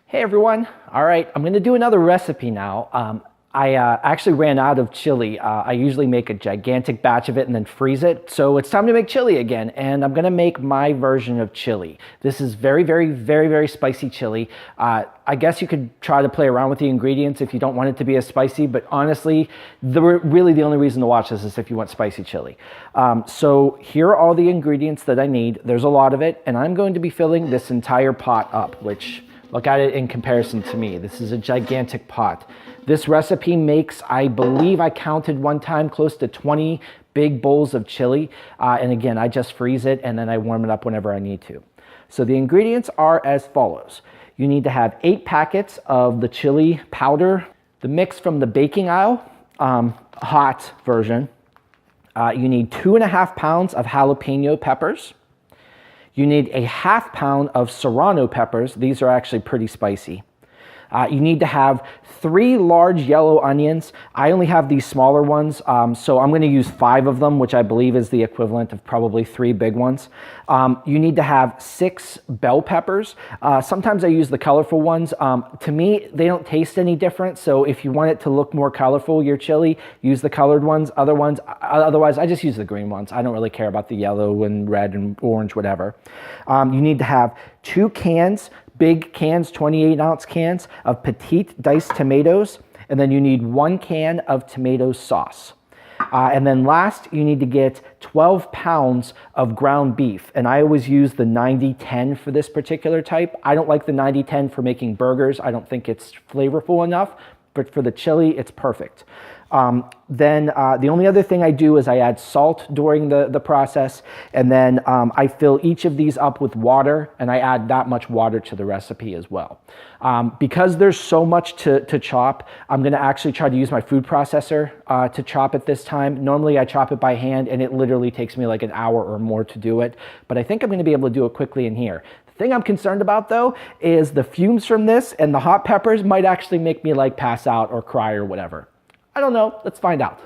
Hey everyone. All right, I'm gonna do another recipe now. I actually ran out of chili. I usually make a gigantic batch of it and then freeze it. So it's time to make chili again, and I'm gonna make my version of chili. This is very, very, very, very spicy chili. I guess you could try to play around with the ingredients if you don't want it to be as spicy, but honestly, really the only reason to watch this is if you want spicy chili. So here are all the ingredients that I need. There's a lot of it, and I'm going to be filling this entire pot up, which look at it in comparison to me. This is a gigantic pot. This recipe makes, I believe I counted one time, close to 20 big bowls of chili. And again, I just freeze it and then I warm it up whenever I need to. So the ingredients are as follows. You need to have 8 packets of the chili powder, the mix from the baking aisle, hot version. You need 2.5 pounds of jalapeno peppers. You need a 1/2 pound of Serrano peppers. These are actually pretty spicy. You need to have 3 large yellow onions. I only have these smaller ones, so I'm going to use 5 of them, which I believe is the equivalent of probably 3 big ones. You need to have 6 bell peppers. Sometimes I use the colorful ones. To me, they don't taste any different, so if you want it to look more colorful, your chili, use the colored ones. Otherwise, I just use the green ones. I don't really care about the yellow and red and orange, whatever. You need to have 2 cans, big cans, 28-ounce cans of petite diced tomatoes, and then you need 1 can of tomato sauce. And then last, you need to get 12 pounds of ground beef. And I always use the 90-10 for this particular type. I don't like the 90-10 for making burgers. I don't think it's flavorful enough, but for the chili, it's perfect. The only other thing I do is I add salt during the process, and then I fill each of these up with water, and I add that much water to the recipe as well. Because there's so much to chop, I'm going to actually try to use my food processor to chop it this time. Normally I chop it by hand, and it literally takes me like an hour or more to do it, but I think I'm going to be able to do it quickly in here. The thing I'm concerned about though is the fumes from this and the hot peppers might actually make me like pass out or cry or whatever. I don't know, let's find out.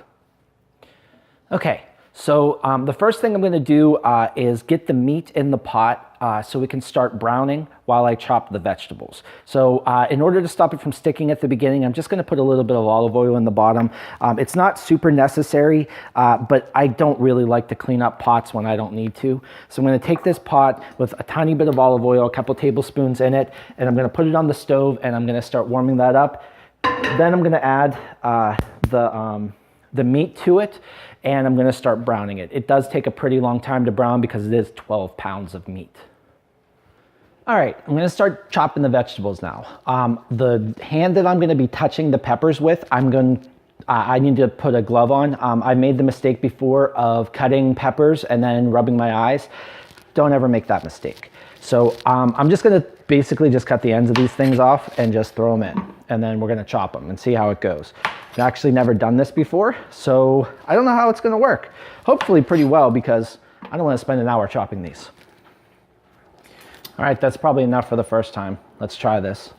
Okay, so the first thing I'm gonna do is get the meat in the pot so we can start browning while I chop the vegetables. So in order to stop it from sticking at the beginning, I'm just gonna put a little bit of olive oil in the bottom. It's not super necessary, but I don't really like to clean up pots when I don't need to. So I'm gonna take this pot with a tiny bit of olive oil, a couple tablespoons in it, and I'm gonna put it on the stove and I'm gonna start warming that up. Then I'm gonna add the meat to it, and I'm gonna start browning it. It does take a pretty long time to brown because it is 12 pounds of meat. All right, I'm gonna start chopping the vegetables now. The hand that I'm gonna be touching the peppers with, I need to put a glove on. I made the mistake before of cutting peppers and then rubbing my eyes. Don't ever make that mistake. So I'm just gonna basically just cut the ends of these things off and just throw them in. And then we're gonna chop them and see how it goes. I've actually never done this before, so I don't know how it's gonna work. Hopefully pretty well, because I don't wanna spend an hour chopping these. All right, that's probably enough for the first time. Let's try this.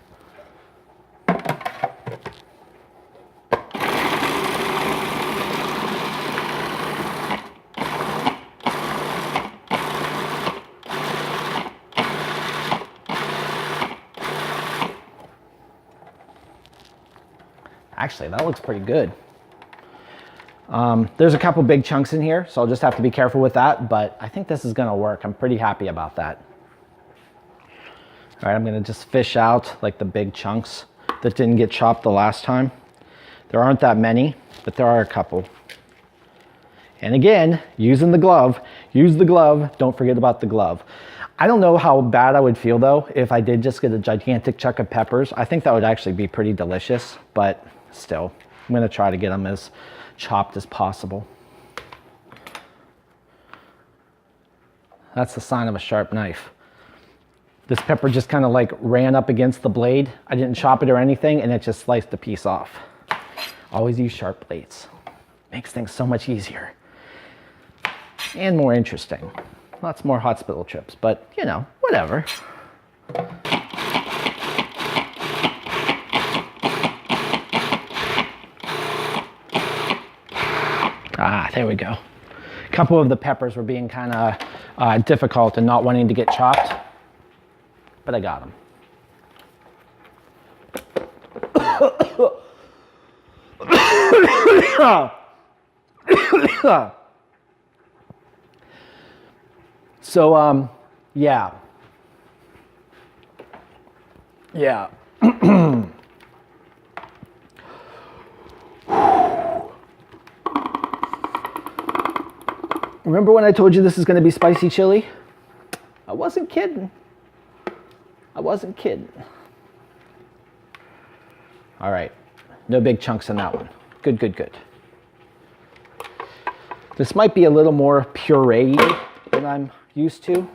Actually, that looks pretty good. There's a couple big chunks in here, so I'll just have to be careful with that, but I think this is gonna work. I'm pretty happy about that. All right, I'm gonna just fish out like the big chunks that didn't get chopped the last time. There aren't that many, but there are a couple. And again, using the glove, use the glove, don't forget about the glove. I don't know how bad I would feel though if I did just get a gigantic chunk of peppers. I think that would actually be pretty delicious, but still, I'm gonna try to get them as chopped as possible. That's the sign of a sharp knife. This pepper just kind of like ran up against the blade. I didn't chop it or anything, and it just sliced a piece off. Always use sharp blades. Makes things so much easier. And more interesting. Lots more hospital trips, but you know, whatever. Ah, there we go. A couple of the peppers were being kind of difficult and not wanting to get chopped, but I got them. So, yeah. Yeah. Remember when I told you this is going to be spicy chili? I wasn't kidding. I wasn't kidding. All right. No big chunks in that one. Good, good, good. This might be a little more puree than I'm used to,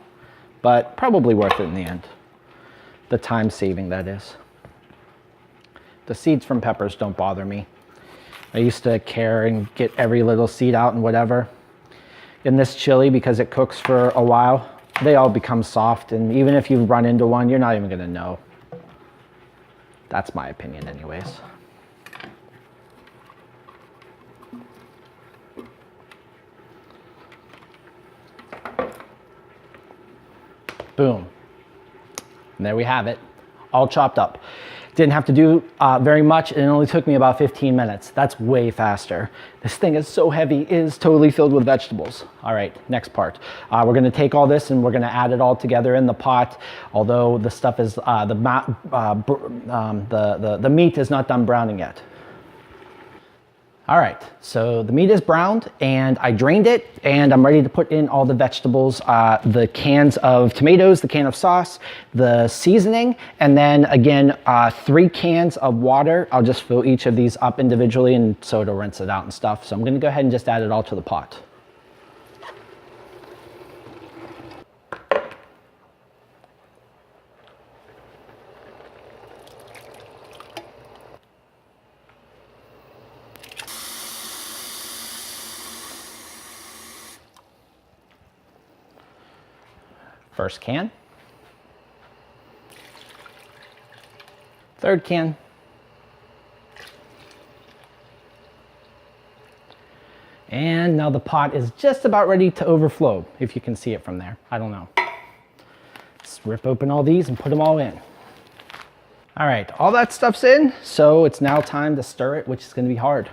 but probably worth it in the end. The time saving, that is. The seeds from peppers don't bother me. I used to care and get every little seed out and whatever. In this chili, because it cooks for a while, they all become soft, and even if you run into one, you're not even gonna know. That's my opinion anyways. Boom. And there we have it, all chopped up. Didn't have to do very much, and it only took me about 15 minutes. That's way faster. This thing is so heavy, it is totally filled with vegetables. All right, next part. We're gonna take all this and we're gonna add it all together in the pot, although the stuff is, the meat is not done browning yet. All right, so the meat is browned and I drained it and I'm ready to put in all the vegetables, the cans of tomatoes, the can of sauce, the seasoning, and then again, 3 cans of water. I'll just fill each of these up individually and so it'll rinse it out and stuff. So I'm gonna go ahead and just add it all to the pot. First can, third can, and now the pot is just about ready to overflow, if you can see it from there. I don't know. Let's rip open all these and put them all in. All right, all that stuff's in, so it's now time to stir it, which is going to be hard.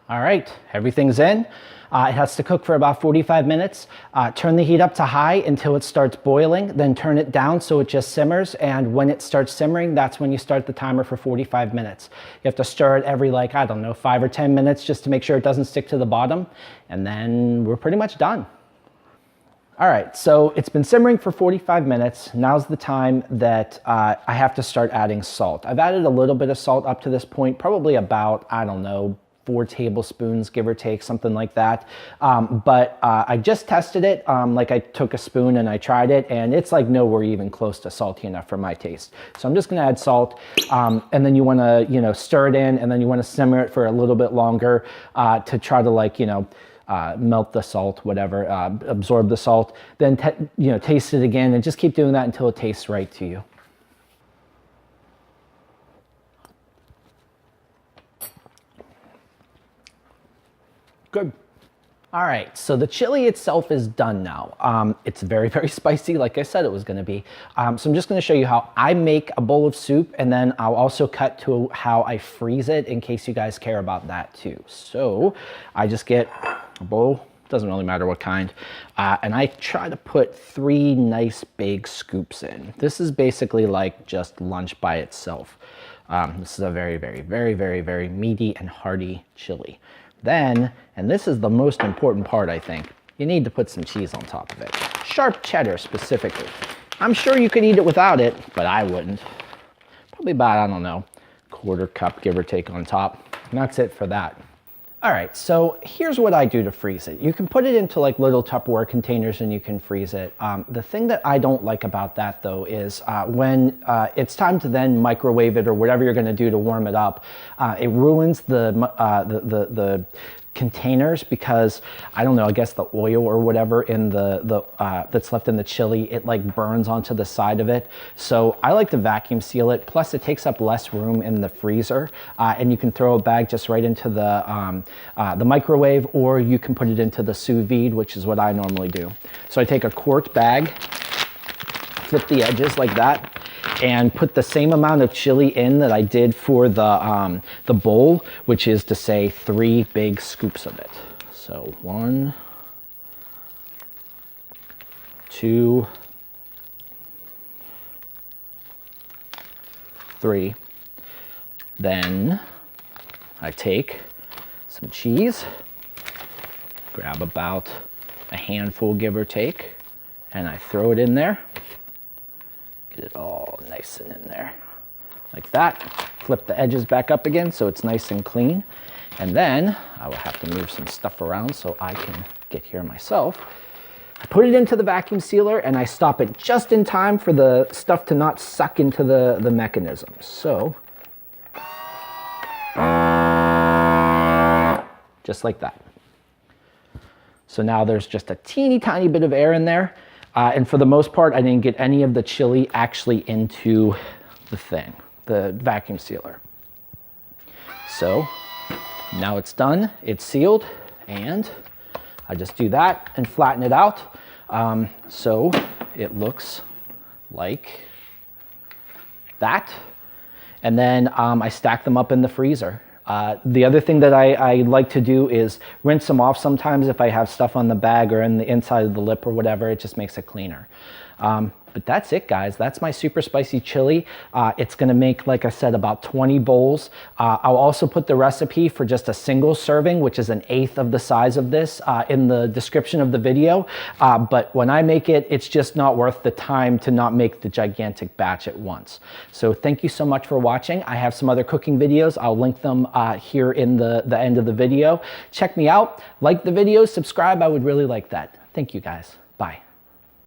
All right, everything's in. It has to cook for about 45 minutes. Turn the heat up to high until it starts boiling, then turn it down so it just simmers. And when it starts simmering, that's when you start the timer for 45 minutes. You have to stir it every, like, I don't know, 5 or 10 minutes just to make sure it doesn't stick to the bottom. And then we're pretty much done. All right, so it's been simmering for 45 minutes. Now's the time that I have to start adding salt. I've added a little bit of salt up to this point, probably about, I don't know, 4 tablespoons, give or take, something like that. But I just tested it. Like I took a spoon and I tried it, and it's like nowhere even close to salty enough for my taste. So I'm just gonna add salt, and then you wanna, stir it in, and then you wanna simmer it for a little bit longer to try to, like, melt the salt, whatever, absorb the salt. Then, taste it again, and just keep doing that until it tastes right to you. Good. All right, so the chili itself is done now. It's very, very spicy, like I said it was gonna be. So I'm just gonna show you how I make a bowl of soup, and then I'll also cut to how I freeze it in case you guys care about that too. So I just get a bowl, doesn't really matter what kind, and I try to put 3 nice big scoops in. This is basically like just lunch by itself. This is a very, very, very, very, very meaty and hearty chili. Then, and this is the most important part, I think, you need to put some cheese on top of it. Sharp cheddar specifically. I'm sure you could eat it without it, but I wouldn't. Probably about, I don't know, 1/4 cup, give or take, on top. And that's it for that. All right, so here's what I do to freeze it. You can put it into like little Tupperware containers and you can freeze it. The thing that I don't like about that though is when it's time to then microwave it or whatever you're gonna do to warm it up, it ruins the containers because, I don't know, I guess the oil or whatever in that's left in the chili, it like burns onto the side of it. So I like to vacuum seal it. Plus it takes up less room in the freezer, and you can throw a bag just right into the microwave, or you can put it into the sous vide, which is what I normally do. So I take a quart bag flip the edges like that, and put the same amount of chili in that I did for the bowl, which is to say 3 big scoops of it. So 1, 2, 3. Then I take some cheese, grab about a handful, give or take, and I throw it in there. Get it all nice and in there, like that. Flip the edges back up again so it's nice and clean. And then I will have to move some stuff around so I can get here myself. I put it into the vacuum sealer and I stop it just in time for the stuff to not suck into the mechanism. So, just like that. So now there's just a teeny tiny bit of air in there. And for the most part, I didn't get any of the chili actually into the thing, the vacuum sealer. So now it's done, it's sealed, and I just do that and flatten it out. So it looks like that. And then I stack them up in the freezer. The other thing that I like to do is rinse them off sometimes if I have stuff on the bag or in the inside of the lip or whatever. It just makes it cleaner. But that's it, guys. That's my super spicy chili. It's gonna make, like I said, about 20 bowls. I'll also put the recipe for just a single serving, which is 1/8 of the size of this, in the description of the video. But when I make it, it's just not worth the time to not make the gigantic batch at once. So thank you so much for watching. I have some other cooking videos. I'll link them here in the end of the video. Check me out. Like the video, subscribe. I would really like that. Thank you, guys. Bye.